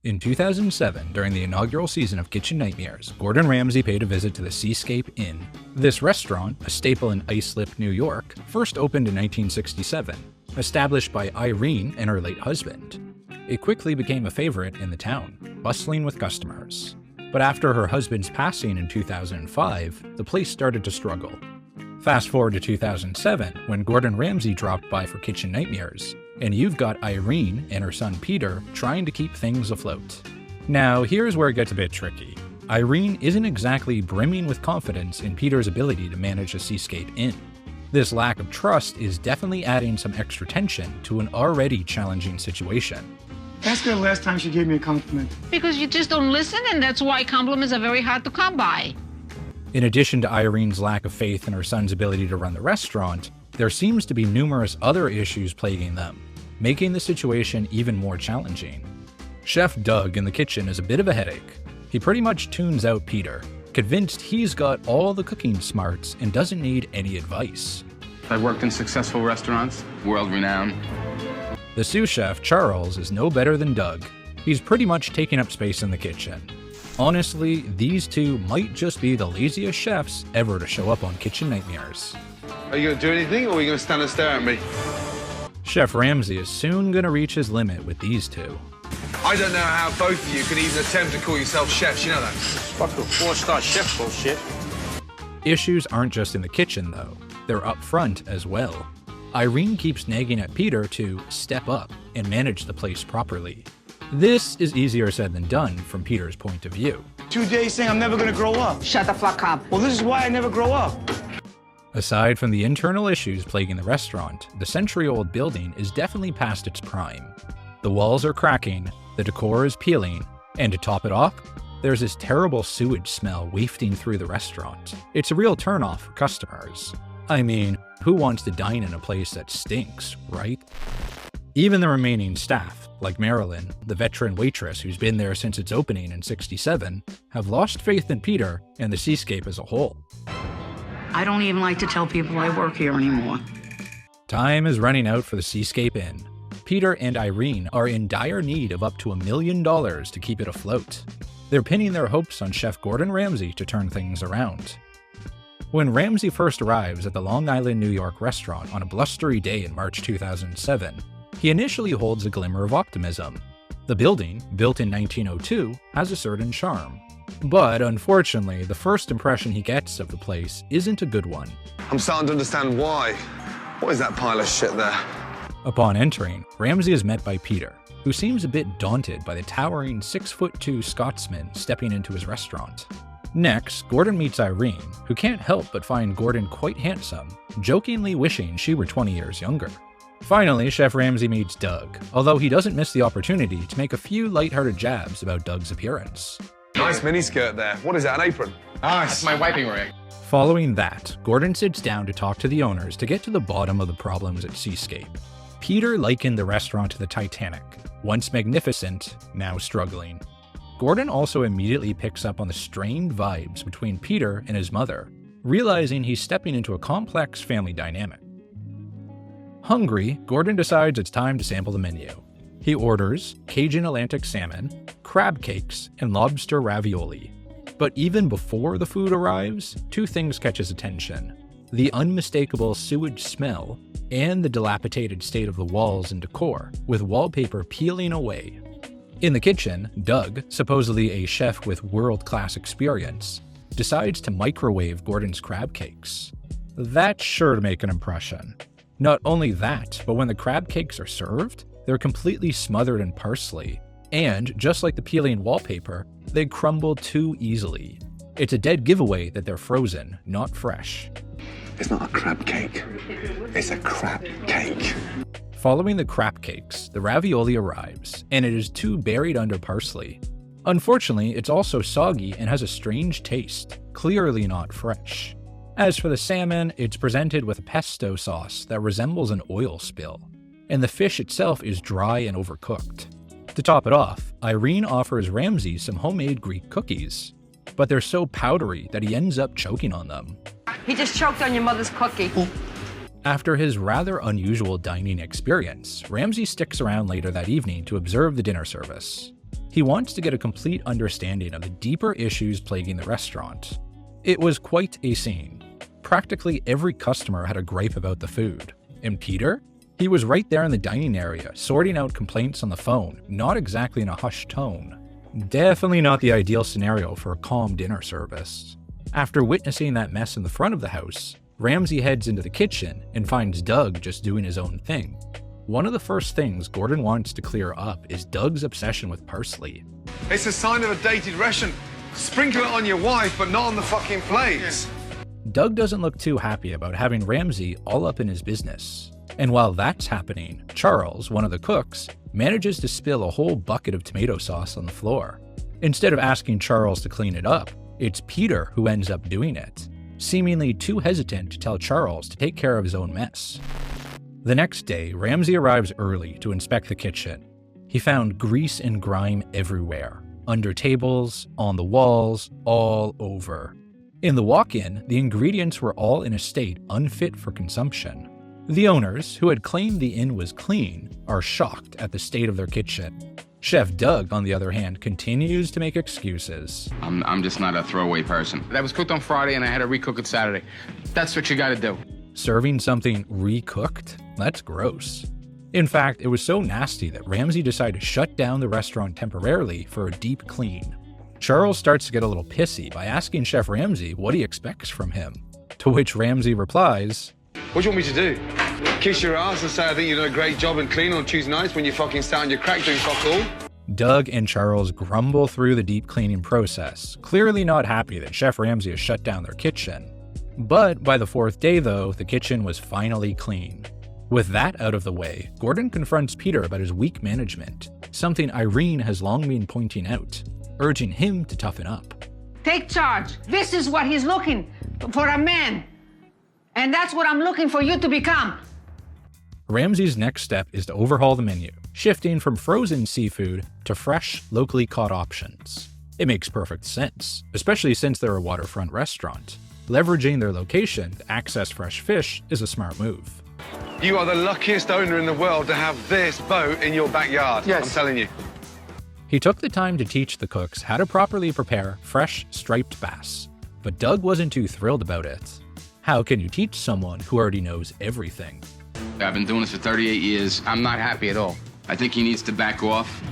In 2007, during the inaugural season of Kitchen Nightmares, Gordon Ramsay paid a visit to the Seascape Inn. This restaurant, a staple in Islip, New York, first opened in 1967, established by Irene and her late husband. It quickly became a favorite in the town, bustling with customers. But after her husband's passing in 2005, the place started to struggle. Fast forward to 2007, when Gordon Ramsay dropped by for Kitchen Nightmares, and you've got Irene and her son Peter trying to keep things afloat. Now, here's where it gets a bit tricky. Irene isn't exactly brimming with confidence in Peter's ability to manage a Seascape Inn. This lack of trust is definitely adding some extra tension to an already challenging situation. Ask her the last time she gave me a compliment. Because you just don't listen, and that's why compliments are very hard to come by. In addition to Irene's lack of faith in her son's ability to run the restaurant, there seems to be numerous other issues plaguing them, making the situation even more challenging. Chef Doug in the kitchen is a bit of a headache. He pretty much tunes out Peter, convinced he's got all the cooking smarts and doesn't need any advice. I've worked in successful restaurants, world-renowned. The sous chef, Charles, is no better than Doug. He's pretty much taking up space in the kitchen. Honestly, these two might just be the laziest chefs ever to show up on Kitchen Nightmares. Are you going to do anything, or are you going to stand and stare at me? Chef Ramsay is soon going to reach his limit with these two. I don't know how both of you can even attempt to call yourself chefs, you know that? Fuck the four-star chef bullshit. Issues aren't just in the kitchen, though. They're up front as well. Irene keeps nagging at Peter to step up and manage the place properly. This is easier said than done from Peter's point of view. 2 days saying I'm never gonna grow up. Shut the fuck up. Well, this is why I never grow up. Aside from the internal issues plaguing the restaurant, the century-old building is definitely past its prime. The walls are cracking, the decor is peeling, and to top it off, there's this terrible sewage smell wafting through the restaurant. It's a real turnoff for customers. I mean, who wants to dine in a place that stinks, right? Even the remaining staff, like Marilyn, the veteran waitress who's been there since its opening in '67, have lost faith in Peter and the Seascape as a whole. I don't even like to tell people I work here anymore. Time is running out for the Seascape Inn. Peter and Irene are in dire need of up to $1 million to keep it afloat. They're pinning their hopes on Chef Gordon Ramsay to turn things around. When Ramsay first arrives at the Long Island, New York restaurant on a blustery day in March 2007, he initially holds a glimmer of optimism. The building, built in 1902, has a certain charm. But unfortunately, the first impression he gets of the place isn't a good one. I'm starting to understand why. What is that pile of shit there? Upon entering, Ramsay is met by Peter, who seems a bit daunted by the towering 6'2" Scotsman stepping into his restaurant. Next, Gordon meets Irene, who can't help but find Gordon quite handsome, jokingly wishing she were 20 years younger. Finally, Chef Ramsay meets Doug, although he doesn't miss the opportunity to make a few lighthearted jabs about Doug's appearance. Nice miniskirt there. What is that, an apron? That's my wiping rig. Following that, Gordon sits down to talk to the owners to get to the bottom of the problems at Seascape. Peter likened the restaurant to the Titanic, once magnificent, now struggling. Gordon also immediately picks up on the strained vibes between Peter and his mother, realizing he's stepping into a complex family dynamic. Hungry, Gordon decides it's time to sample the menu. He orders Cajun Atlantic salmon, crab cakes, and lobster ravioli. But even before the food arrives, two things catch his attention: the unmistakable sewage smell and the dilapidated state of the walls and decor, with wallpaper peeling away. In the kitchen, Doug, supposedly a chef with world-class experience, decides to microwave Gordon's crab cakes. That's sure to make an impression. Not only that, but when the crab cakes are served, they're completely smothered in parsley, and just like the peeling wallpaper, they crumble too easily. It's a dead giveaway that they're frozen, not fresh. It's not a crab cake. It's a crab cake. Following the crab cakes, the ravioli arrives, and it is too buried under parsley. Unfortunately, it's also soggy and has a strange taste, clearly not fresh. As for the salmon, it's presented with a pesto sauce that resembles an oil spill, and the fish itself is dry and overcooked. To top it off, Irene offers Ramsay some homemade Greek cookies, but they're so powdery that he ends up choking on them. He just choked on your mother's cookie. After his rather unusual dining experience, Ramsay sticks around later that evening to observe the dinner service. He wants to get a complete understanding of the deeper issues plaguing the restaurant. It was quite a scene. Practically every customer had a gripe about the food. And Peter? He was right there in the dining area, sorting out complaints on the phone, not exactly in a hushed tone. Definitely not the ideal scenario for a calm dinner service. After witnessing that mess in the front of the house, Ramsey heads into the kitchen and finds Doug just doing his own thing. One of the first things Gordon wants to clear up is Doug's obsession with parsley. It's a sign of a dated restaurant. Sprinkle it on your wife, but not on the fucking plates. Doug doesn't look too happy about having Ramsey all up in his business. And while that's happening, Charles, one of the cooks, manages to spill a whole bucket of tomato sauce on the floor. Instead of asking Charles to clean it up, it's Peter who ends up doing it, seemingly too hesitant to tell Charles to take care of his own mess. The next day, Ramsey arrives early to inspect the kitchen. He found grease and grime everywhere, under tables, on the walls, all over. In the walk-in, the ingredients were all in a state unfit for consumption. The owners, who had claimed the inn was clean, are shocked at the state of their kitchen. Chef Doug, on the other hand, continues to make excuses. I'm just not a throwaway person. That was cooked on Friday and I had to recook it Saturday. That's what you gotta do. Serving something recooked? That's gross. In fact, it was so nasty that Ramsey decided to shut down the restaurant temporarily for a deep clean. Charles starts to get a little pissy by asking Chef Ramsey what he expects from him, to which Ramsey replies, What do you want me to do? Kiss your ass and say I think you did a great job and clean on Tuesday nights when you fucking sat on your crack doing fuck all? Doug and Charles grumble through the deep cleaning process, clearly not happy that Chef Ramsey has shut down their kitchen. But by the fourth day though, the kitchen was finally clean. With that out of the way, Gordon confronts Peter about his weak management, something Irene has long been pointing out, urging him to toughen up. Take charge. This is what he's looking for, a man. And that's what I'm looking for you to become. Ramsey's next step is to overhaul the menu, shifting from frozen seafood to fresh, locally caught options. It makes perfect sense, especially since they're a waterfront restaurant. Leveraging their location to access fresh fish is a smart move. You are the luckiest owner in the world to have this boat in your backyard. Yes. I'm telling you. He took the time to teach the cooks how to properly prepare fresh, striped bass, but Doug wasn't too thrilled about it. How can you teach someone who already knows everything? I've been doing this for 38 years. I'm not happy at all. I think he needs to back off.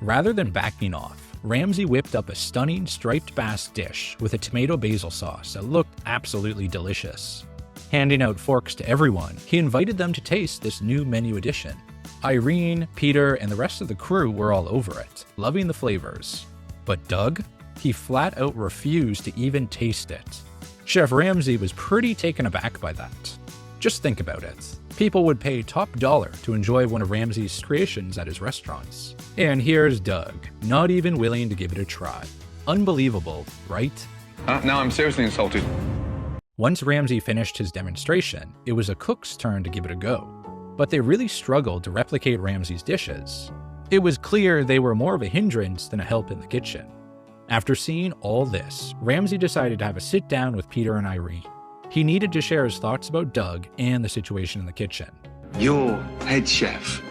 Rather than backing off, Ramsey whipped up a stunning striped bass dish with a tomato basil sauce that looked absolutely delicious. Handing out forks to everyone, he invited them to taste this new menu addition. Irene, Peter, and the rest of the crew were all over it, loving the flavors. But Doug? He flat out refused to even taste it. Chef Ramsey was pretty taken aback by that. Just think about it. People would pay top dollar to enjoy one of Ramsey's creations at his restaurants. And here's Doug, not even willing to give it a try. Unbelievable, right? Now I'm seriously insulted. Once Ramsey finished his demonstration, it was a cook's turn to give it a go. But they really struggled to replicate Ramsey's dishes. It was clear they were more of a hindrance than a help in the kitchen. After seeing all this, Ramsey decided to have a sit-down with Peter and Irene. He needed to share his thoughts about Doug and the situation in the kitchen. Your head chef.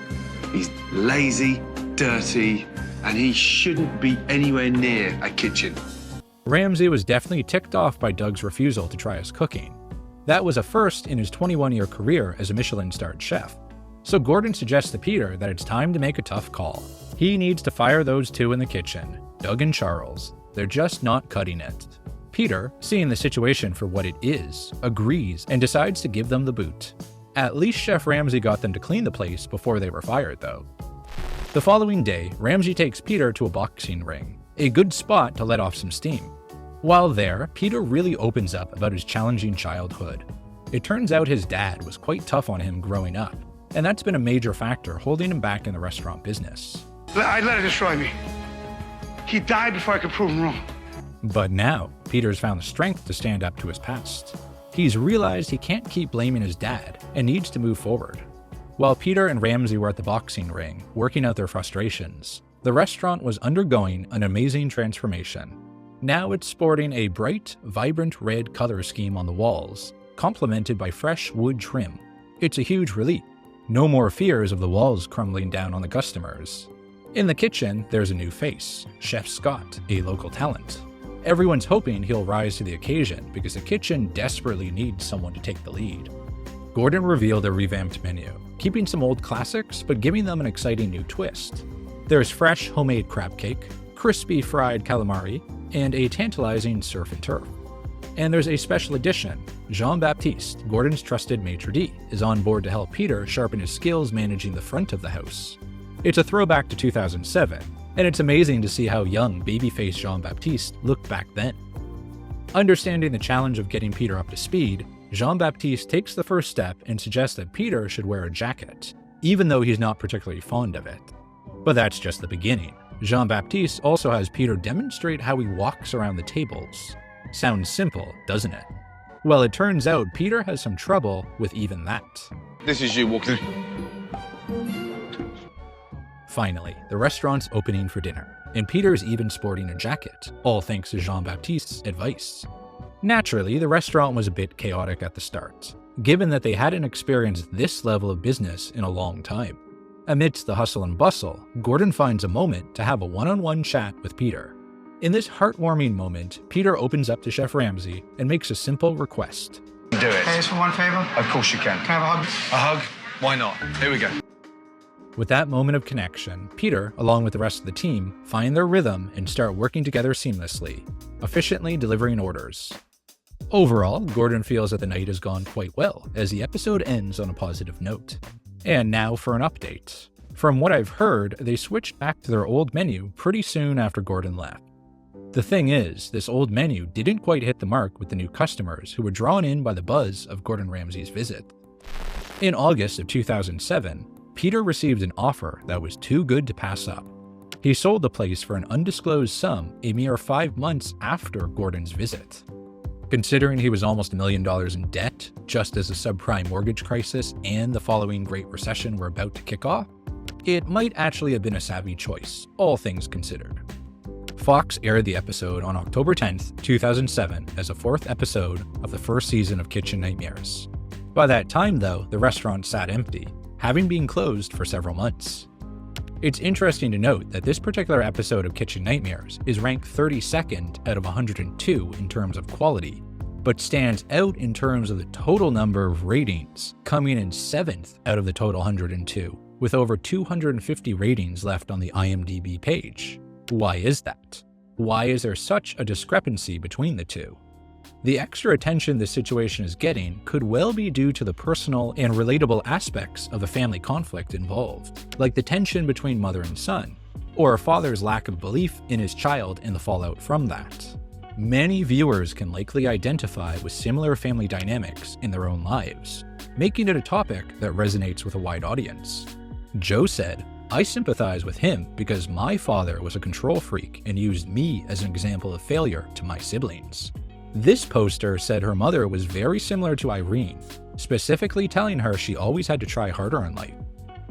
He's lazy, dirty, and he shouldn't be anywhere near a kitchen. Ramsey was definitely ticked off by Doug's refusal to try his cooking. That was a first in his 21-year career as a Michelin-starred chef. So Gordon suggests to Peter that it's time to make a tough call. He needs to fire those two in the kitchen, Doug and Charles. They're just not cutting it. Peter, seeing the situation for what it is, agrees and decides to give them the boot. At least Chef Ramsey got them to clean the place before they were fired, though. The following day, Ramsey takes Peter to a boxing ring, a good spot to let off some steam. While there, Peter really opens up about his challenging childhood. It turns out his dad was quite tough on him growing up, and that's been a major factor holding him back in the restaurant business. I let it destroy me. He died before I could prove him wrong. But now, Peter's found the strength to stand up to his past. He's realized he can't keep blaming his dad and needs to move forward. While Peter and Ramsey were at the boxing ring, working out their frustrations, the restaurant was undergoing an amazing transformation. Now it's sporting a bright, vibrant red color scheme on the walls, complemented by fresh wood trim. It's a huge relief. No more fears of the walls crumbling down on the customers. In the kitchen, there's a new face, Chef Scott, a local talent. Everyone's hoping he'll rise to the occasion because the kitchen desperately needs someone to take the lead. Gordon revealed a revamped menu, keeping some old classics but giving them an exciting new twist. There's fresh homemade crab cake, crispy fried calamari, and a tantalizing surf and turf. And there's a special edition. Jean-Baptiste, Gordon's trusted maitre d', is on board to help Peter sharpen his skills managing the front of the house. It's a throwback to 2007, and it's amazing to see how young babyface Jean-Baptiste looked back then. Understanding the challenge of getting Peter up to speed, Jean-Baptiste takes the first step and suggests that Peter should wear a jacket, even though he's not particularly fond of it. But that's just the beginning. Jean-Baptiste also has Peter demonstrate how he walks around the tables. Sounds simple, doesn't it? Well, it turns out Peter has some trouble with even that. This is you walking. Finally, the restaurant's opening for dinner, and Peter's even sporting a jacket, all thanks to Jean-Baptiste's advice. Naturally, the restaurant was a bit chaotic at the start, given that they hadn't experienced this level of business in a long time. Amidst the hustle and bustle, Gordon finds a moment to have a one-on-one chat with Peter. In this heartwarming moment, Peter opens up to Chef Ramsay and makes a simple request. Do it. Hey, for one favor? Of course you can. Can I have a hug? A hug? Why not? Here we go. With that moment of connection, Peter, along with the rest of the team, find their rhythm and start working together seamlessly, efficiently delivering orders. Overall, Gordon feels that the night has gone quite well, as the episode ends on a positive note. And now for an update. From what I've heard, they switched back to their old menu pretty soon after Gordon left. The thing is, this old menu didn't quite hit the mark with the new customers who were drawn in by the buzz of Gordon Ramsay's visit. In August of 2007, Peter received an offer that was too good to pass up. He sold the place for an undisclosed sum a mere 5 months after Gordon's visit. Considering he was almost $1 million in debt, just as the subprime mortgage crisis and the following Great Recession were about to kick off, it might actually have been a savvy choice, all things considered. Fox aired the episode on October 10th, 2007 as a 4th episode of the first season of Kitchen Nightmares. By that time, though, the restaurant sat empty, having been closed for several months. It's interesting to note that this particular episode of Kitchen Nightmares is ranked 32nd out of 102 in terms of quality, but stands out in terms of the total number of ratings, coming in 7th out of the total 102, with over 250 ratings left on the IMDb page. Why is that? Why is there such a discrepancy between the two? The extra attention this situation is getting could well be due to the personal and relatable aspects of the family conflict involved, like the tension between mother and son, or a father's lack of belief in his child and the fallout from that. Many viewers can likely identify with similar family dynamics in their own lives, making it a topic that resonates with a wide audience. Joe said, "I sympathize with him because my father was a control freak and used me as an example of failure to my siblings." This poster said her mother was very similar to Irene, specifically telling her she always had to try harder in life.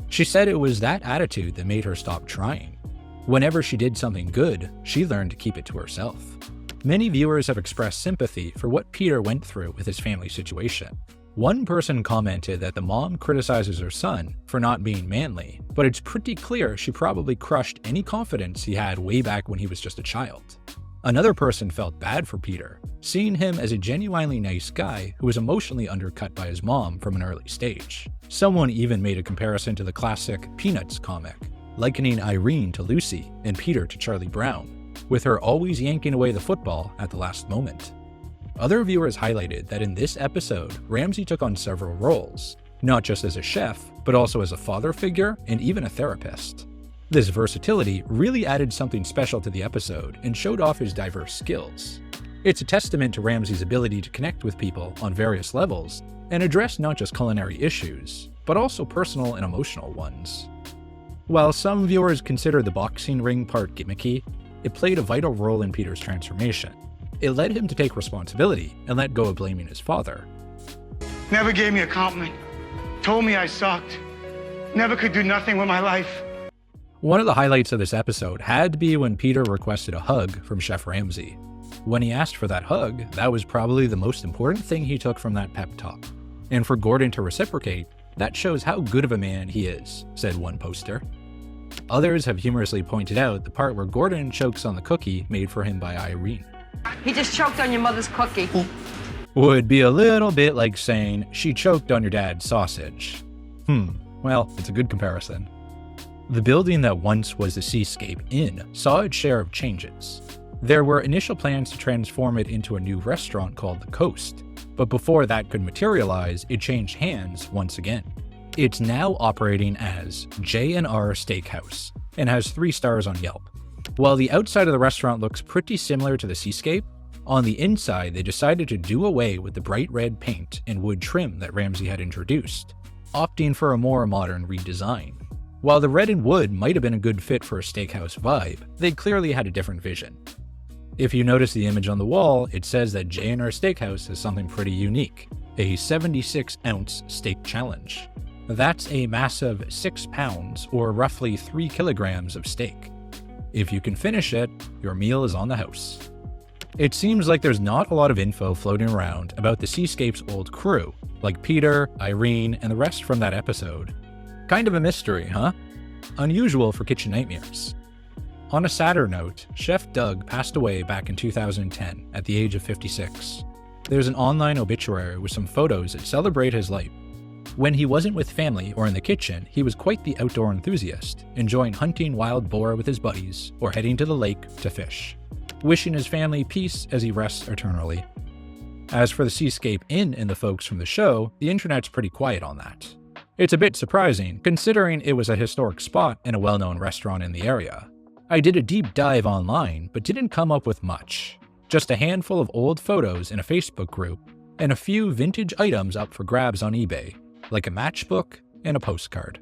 She said it was that attitude that made her stop trying. Whenever she did something good, she learned to keep it to herself. Many viewers have expressed sympathy for what Peter went through with his family situation. One person commented that the mom criticizes her son for not being manly, but it's pretty clear she probably crushed any confidence he had way back when he was just a child. Another person felt bad for Peter, seeing him as a genuinely nice guy who was emotionally undercut by his mom from an early stage. Someone even made a comparison to the classic Peanuts comic, likening Irene to Lucy and Peter to Charlie Brown, with her always yanking away the football at the last moment. Other viewers highlighted that in this episode, Ramsay took on several roles, not just as a chef, but also as a father figure and even a therapist. This versatility really added something special to the episode and showed off his diverse skills. It's a testament to Ramsay's ability to connect with people on various levels and address not just culinary issues, but also personal and emotional ones. While some viewers consider the boxing ring part gimmicky, it played a vital role in Peter's transformation. It led him to take responsibility and let go of blaming his father. Never gave me a compliment. Told me I sucked. Never could do nothing with my life. One of the highlights of this episode had to be when Peter requested a hug from Chef Ramsay. When he asked for that hug, that was probably the most important thing he took from that pep talk. And for Gordon to reciprocate, that shows how good of a man he is, said one poster. Others have humorously pointed out the part where Gordon chokes on the cookie made for him by Irene. He just choked on your mother's cookie. Would be a little bit like saying, she choked on your dad's sausage. Well, it's a good comparison. The building that once was the Seascape Inn saw its share of changes. There were initial plans to transform it into a new restaurant called The Coast, but before that could materialize, it changed hands once again. It's now operating as J&R Steakhouse and has 3 stars on Yelp. While the outside of the restaurant looks pretty similar to the Seascape, on the inside they decided to do away with the bright red paint and wood trim that Ramsey had introduced, opting for a more modern redesign. While the red and wood might have been a good fit for a steakhouse vibe, they clearly had a different vision. If you notice the image on the wall, it says that J&R Steakhouse has something pretty unique, a 76-ounce steak challenge. That's a massive 6 pounds or roughly 3 kilograms of steak. If you can finish it, your meal is on the house. It seems like there's not a lot of info floating around about the Seascape's old crew, like Peter, Irene, and the rest from that episode. Kind of a mystery, huh? Unusual for Kitchen Nightmares. On a sadder note, Chef Doug passed away back in 2010 at the age of 56. There's an online obituary with some photos that celebrate his life. When he wasn't with family or in the kitchen, he was quite the outdoor enthusiast, enjoying hunting wild boar with his buddies or heading to the lake to fish, wishing his family peace as he rests eternally. As for the Seascape Inn and the folks from the show, the internet's pretty quiet on that. It's a bit surprising, considering it was a historic spot and a well-known restaurant in the area. I did a deep dive online, but didn't come up with much. Just a handful of old photos in a Facebook group, and a few vintage items up for grabs on eBay, like a matchbook and a postcard.